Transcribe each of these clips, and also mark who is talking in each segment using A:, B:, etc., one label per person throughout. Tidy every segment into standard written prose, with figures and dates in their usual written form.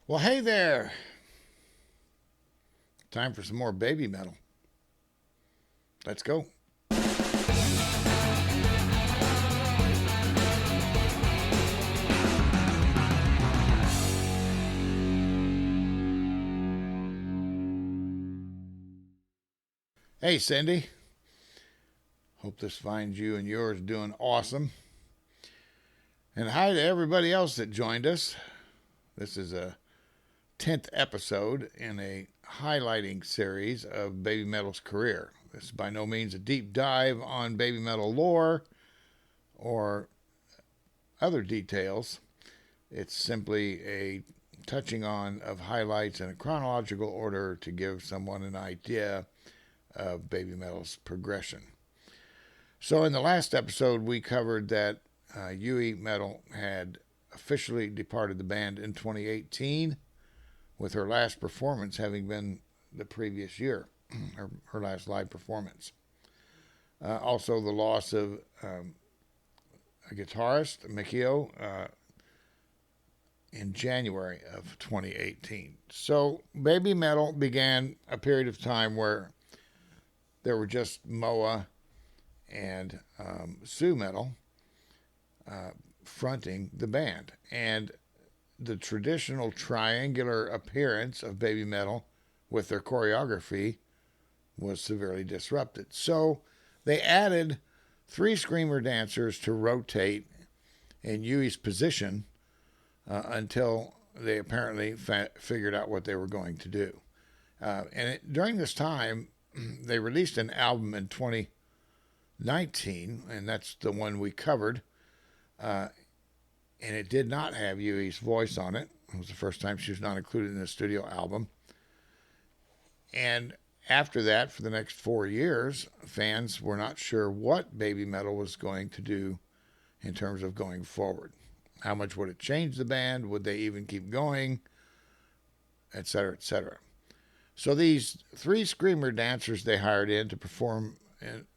A: Well, hey there. Time for some more baby metal. Let's go. Hey, Cindy. Hope this finds you and yours doing awesome. And hi to everybody else that joined us. This is a 10th episode in a highlighting series of baby metal's career. This is by no means a deep dive on baby metal lore or other details. It's simply a touching on of highlights in a chronological order to give someone an idea of baby metal's progression. So in the last episode, we covered that Yui Metal had officially departed the band in 2018, with her last performance having been the previous year, her last live performance. Also, the loss of a guitarist, Mikio, in January of 2018. So, baby metal began a period of time where there were just Moa and Sue Metal fronting the band. And the traditional triangular appearance of baby metal with their choreography was severely disrupted. So they added 3 screamer dancers to rotate in Yui's position until they apparently figured out what they were going to do. During this time, they released an album in 2019, and that's the one we covered. And it did not have Yui's voice on it. It was the first time she was not included in the studio album. And after that, for the next 4 years, fans were not sure what baby metal was going to do in terms of going forward. How much would it change the band? Would they even keep going? Etc., etc. So these 3 screamer dancers they hired in to perform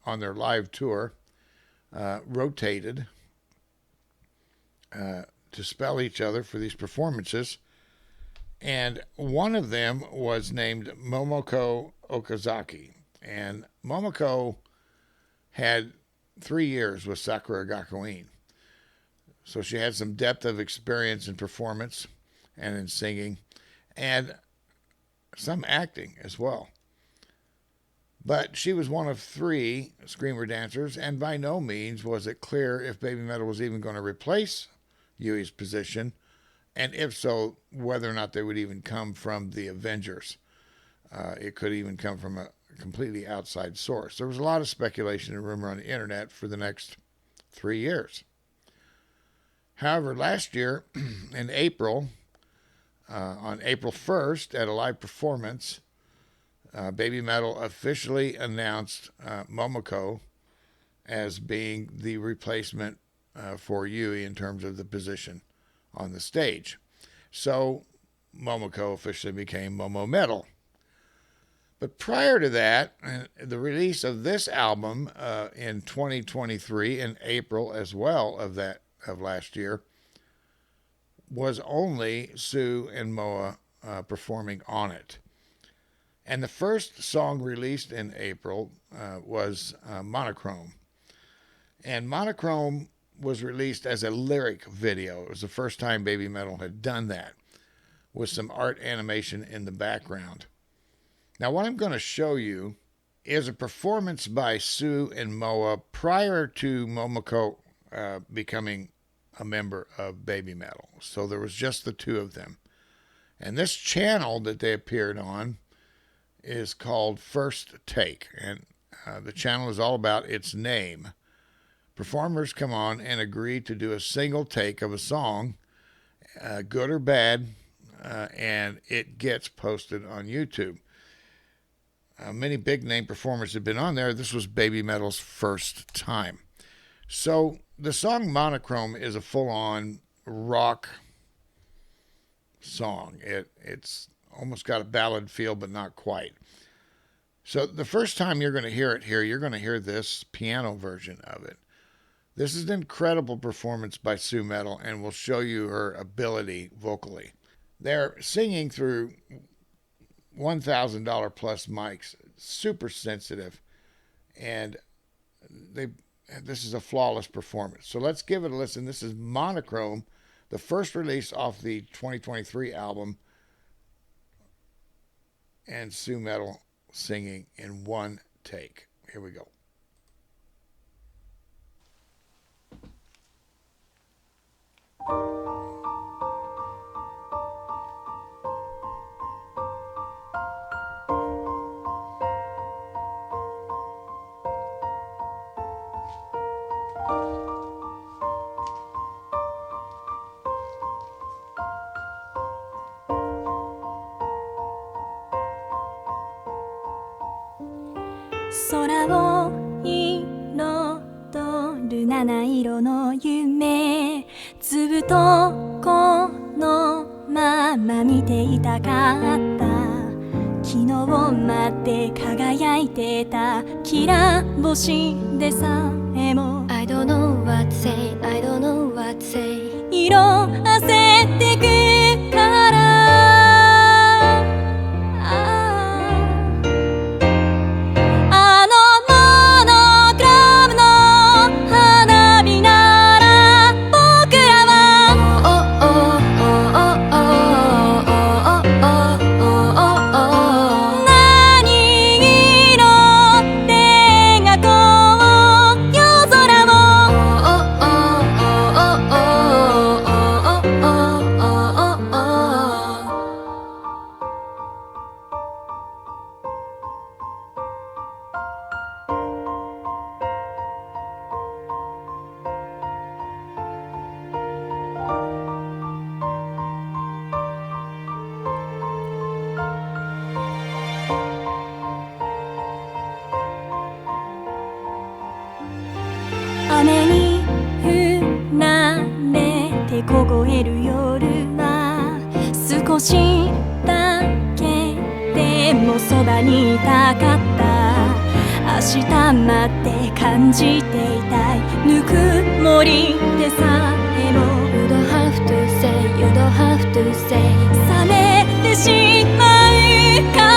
A: on their live tour rotated to spell each other for these performances. And one of them was named Momoko Okazaki. And Momoko had 3 years with Sakura Gakuin. So she had some depth of experience in performance and in singing and some acting as well. But she was one of 3 screamer dancers, and by no means was it clear if baby metal was even going to replace Yui's position, and if so, whether or not they would even come from the Avengers. It could even come from a completely outside source. There was a lot of speculation and rumor on the internet for the next 3 years. However, last year, in April, on April 1st, at a live performance, baby metal officially announced Momoko as being the replacement for Yui in terms of the position on the stage. So Momoko officially became Momo Metal. But prior to that, the release of this album in 2023, in April as well of last year, was only Sue and Moa performing on it. And the first song released in April was Monochrome. And Monochrome was released as a lyric video. It was the first time baby metal had done that, with some art animation in the background. Now, what I'm going to show you is a performance by Sue and Moa prior to Momoko becoming a member of baby metal. So there was just the 2 of them. And this channel that they appeared on is called First Take. And the channel is all about its name. Performers come on and agree to do a single take of a song, good or bad, and it gets posted on YouTube. Many big name performers have been on there. This was baby metal's first time. So the song Monochrome is a full-on rock song. It's almost got a ballad feel, but not quite. So the first time you're going to hear it here, you're going to hear this piano version of it. This is an incredible performance by Sue Metal, and will show you her ability vocally. They're singing through $1,000 plus mics, super sensitive, and they this is a flawless performance. So let's give it a listen. This is Monochrome, the first release off the 2023 album, and Sue Metal singing in one take. Here we go.
B: 空を彩る七色の夢、ずっとこのまま見ていたかった。昨日まで輝いてたきら星でさえも I don't know what to say, I don't know what to say 色あせてくから雨に降られて凍える夜は少しだけでもそばにいたかった。明日まで感じていたいぬくもりでさえも You don't have to say, you don't have to say 冷めてしまうから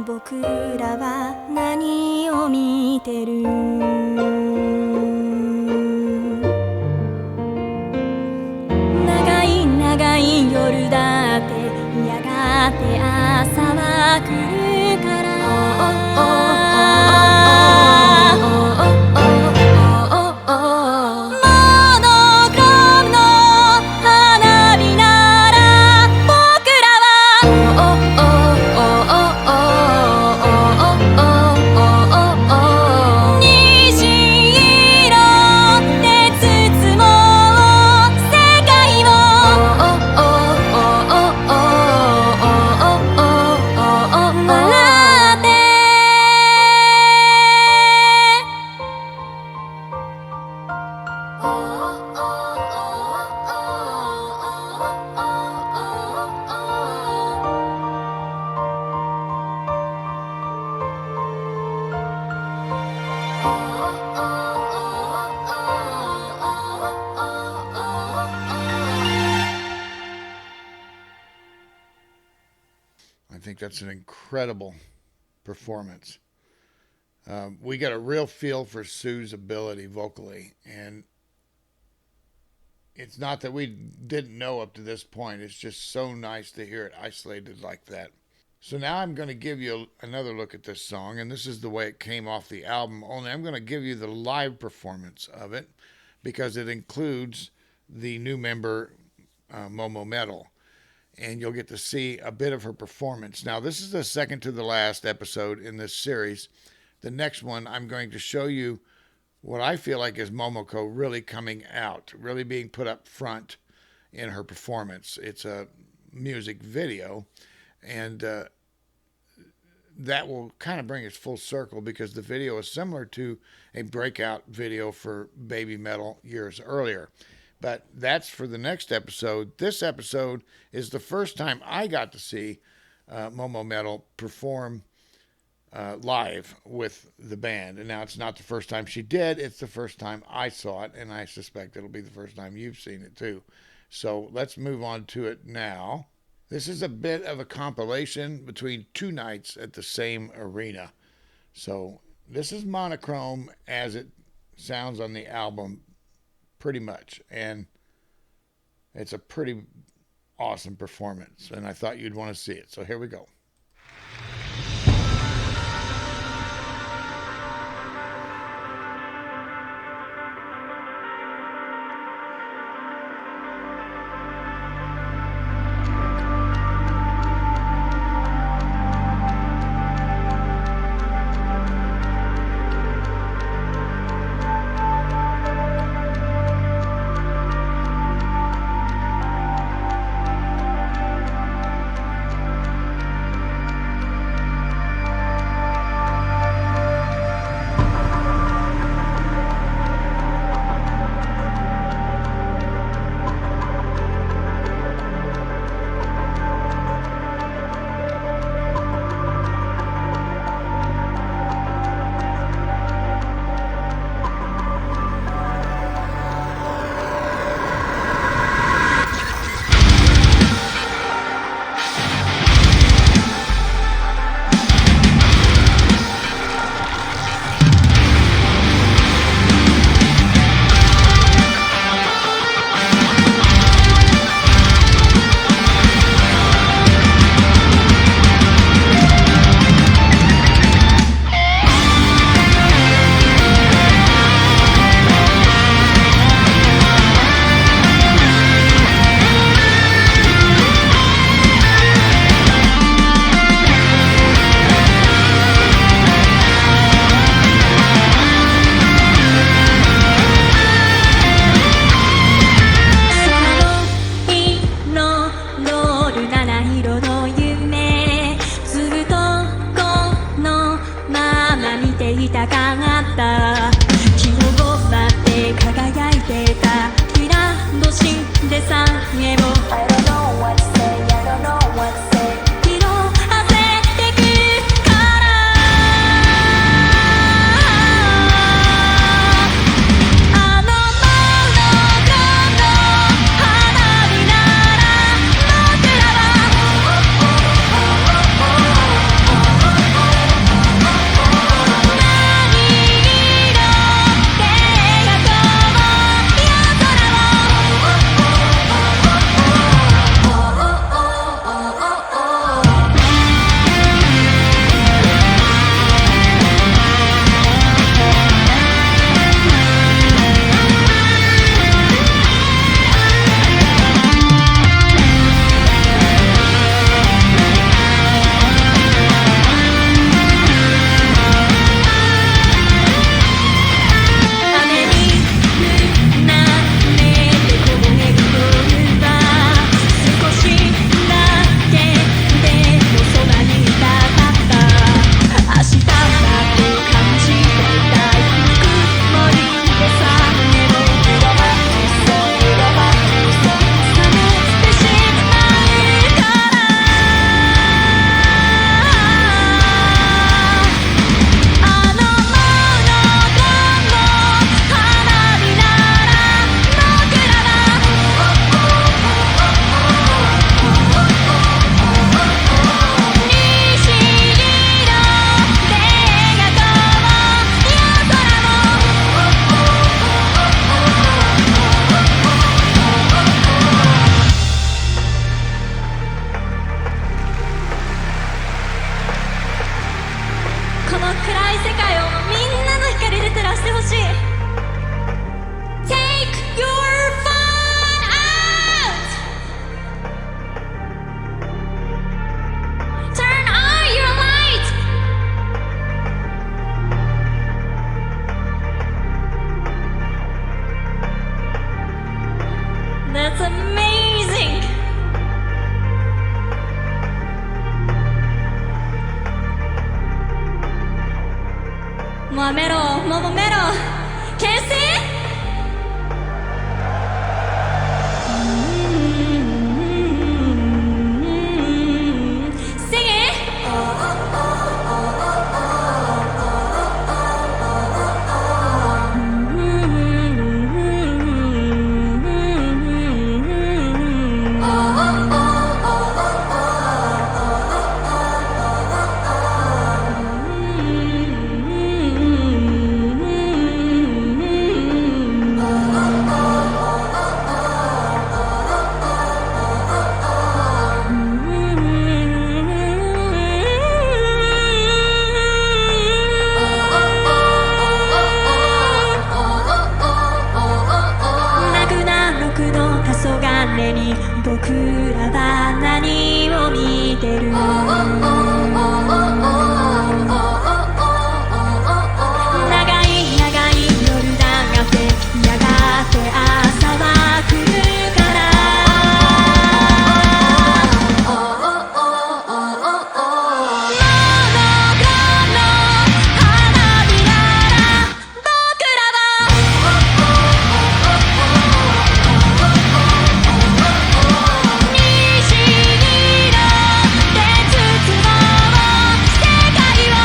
B: 僕らは何を見てる長い長い夜だってやがて朝は来るから
A: I think that's an incredible performance. We got a real feel for Sue's ability vocally, and it's not that we didn't know up to this point. It's just so nice to hear it isolated like that. So now I'm going to give you another look at this song, and this is the way it came off the album. Only I'm going to give you the live performance of it because it includes the new member, Momo Metal, and you'll get to see a bit of her performance. Now, this is the second to the last episode in this series. The next one, I'm going to show you what I feel like is Momoko really coming out, really being put up front in her performance. It's a music video, and that will kind of bring us full circle because the video is similar to a breakout video for Babymetal years earlier. But that's for the next episode. This episode is the first time I got to see Momo Metal perform live with the band. And now it's not the first time she did, it's the first time I saw it, and I suspect it'll be the first time you've seen it too. So let's move on to it now. This is a bit of a compilation between two nights at the same arena. So this is Monochrome as it sounds on the album, pretty much. And it's a pretty awesome performance, and I thought you'd want to see it. So here we go.
B: 「僕らは何を見てる長い長い夜だがてやがて朝は来るからモノクロの花火なら僕らは西の鉄壺世界を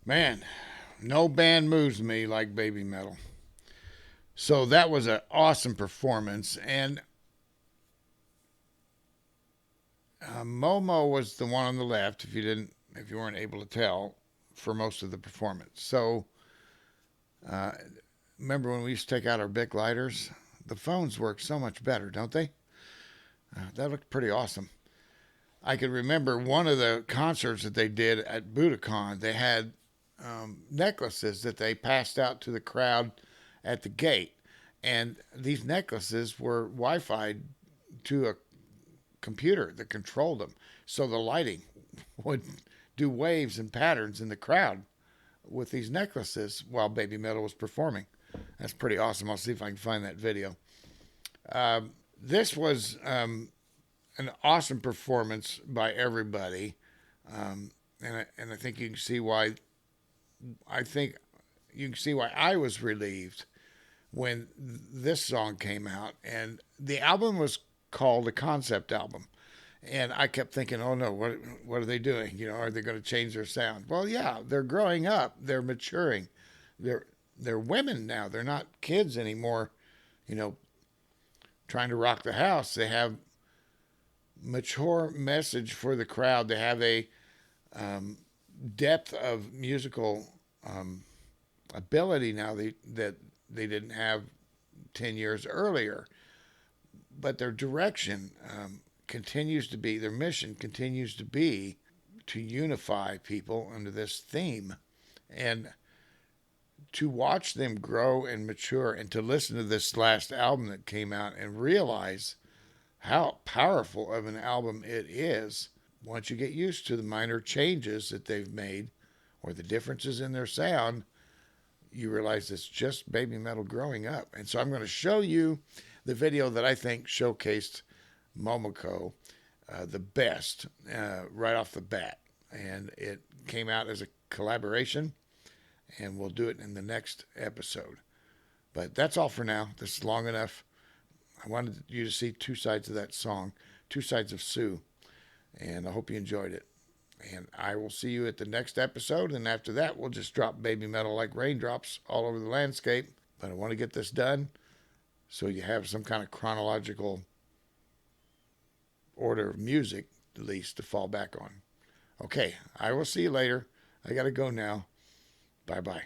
A: Man, no band moves me like Baby Metal. So that was an awesome performance. And Momo was the one on the left, if you weren't able to tell, for most of the performance. So uh, remember when we used to take out our Bic lighters? The phones work so much better, don't they? That looked pretty awesome. I can remember one of the concerts that they did at Budokan. They had necklaces that they passed out to the crowd at the gate. And these necklaces were Wi-Fi to a computer that controlled them. So the lighting would do waves and patterns in the crowd with these necklaces while Baby Metal was performing. That's pretty awesome. I'll see if I can find that video. This was an awesome performance by everybody. And I think you can see why I was relieved when this song came out. And the album was called a concept album. And I kept thinking, oh no, what are they doing? You know, are they going to change their sound? Well, yeah, they're growing up. They're maturing. They're women now. They're not kids anymore, you know, trying to rock the house. They have mature message for the crowd. They have a depth of musical ability now that they didn't have 10 years earlier. But their direction continues to be, their mission continues to be to unify people under this theme. And to watch them grow and mature and to listen to this last album that came out and realize how powerful of an album it is once you get used to the minor changes that they've made or the differences in their sound, you realize it's just Baby Metal growing up. And so I'm going to show you the video that I think showcased Momoko the best right off the bat. And it came out as a collaboration, and we'll do it in the next episode. But that's all for now. This is long enough. I wanted you to see two sides of that song, two sides of Sue, and I hope you enjoyed it. And I will see you at the next episode, and after that, we'll just drop Baby Metal like raindrops all over the landscape. But I want to get this done so you have some kind of chronological order of music, at least, to fall back on. Okay, I will see you later. I got to go now. Bye-bye.